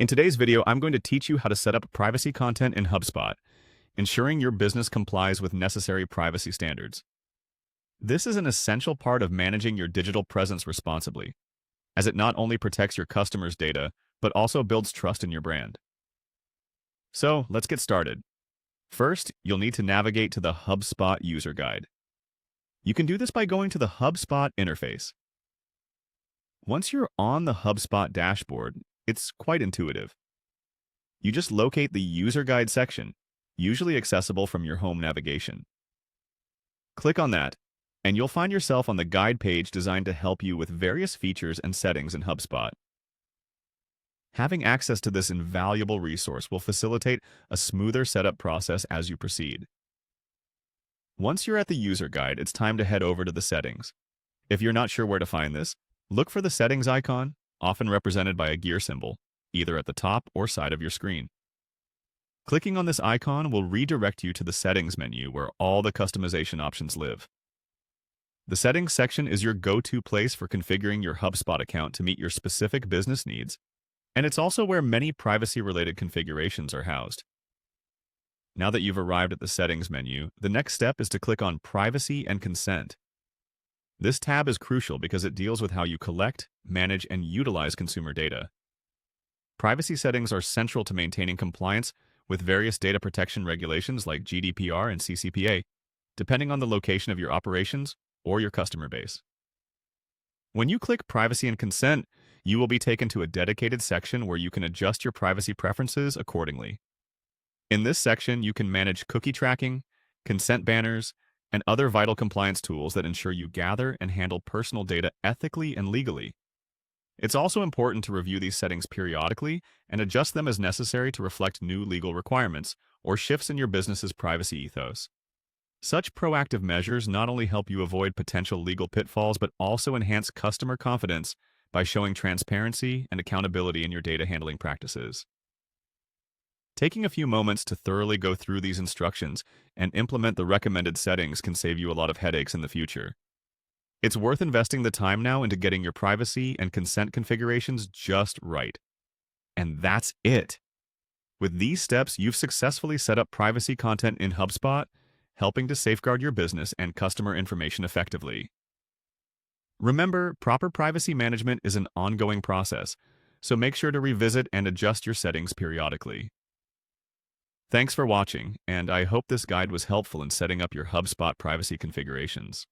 In today's video, I'm going to teach you how to set up privacy content in HubSpot, ensuring your business complies with necessary privacy standards. This is an essential part of managing your digital presence responsibly, as it not only protects your customers' data, but also builds trust in your brand. So, let's get started. First, you'll need to navigate to the HubSpot user guide. You can do this by going to the HubSpot interface. Once you're on the HubSpot dashboard, it's quite intuitive. You just locate the user guide section, usually accessible from your home navigation. Click on that, and you'll find yourself on the guide page designed to help you with various features and settings in HubSpot. Having access to this invaluable resource will facilitate a smoother setup process as you proceed. Once you're at the user guide, it's time to head over to the settings. If you're not sure where to find this, look for the settings icon, often represented by a gear symbol, either at the top or side of your screen. Clicking on this icon will redirect you to the settings menu where all the customization options live. The settings section is your go-to place for configuring your HubSpot account to meet your specific business needs, and it's also where many privacy-related configurations are housed. Now that you've arrived at the settings menu, the next step is to click on Privacy and Consent. This tab is crucial because it deals with how you collect, manage, and utilize consumer data. Privacy settings are central to maintaining compliance with various data protection regulations like GDPR and CCPA, depending on the location of your operations or your customer base. When you click Privacy and Consent, you will be taken to a dedicated section where you can adjust your privacy preferences accordingly. In this section, you can manage cookie tracking, consent banners, and other vital compliance tools that ensure you gather and handle personal data ethically and legally. It's also important to review these settings periodically and adjust them as necessary to reflect new legal requirements or shifts in your business's privacy ethos. Such proactive measures not only help you avoid potential legal pitfalls, but also enhance customer confidence by showing transparency and accountability in your data handling practices. Taking a few moments to thoroughly go through these instructions and implement the recommended settings can save you a lot of headaches in the future. It's worth investing the time now into getting your privacy and consent configurations just right. And that's it. With these steps, you've successfully set up privacy content in HubSpot, helping to safeguard your business and customer information effectively. Remember, proper privacy management is an ongoing process, so make sure to revisit and adjust your settings periodically. Thanks for watching, and I hope this guide was helpful in setting up your HubSpot privacy configurations.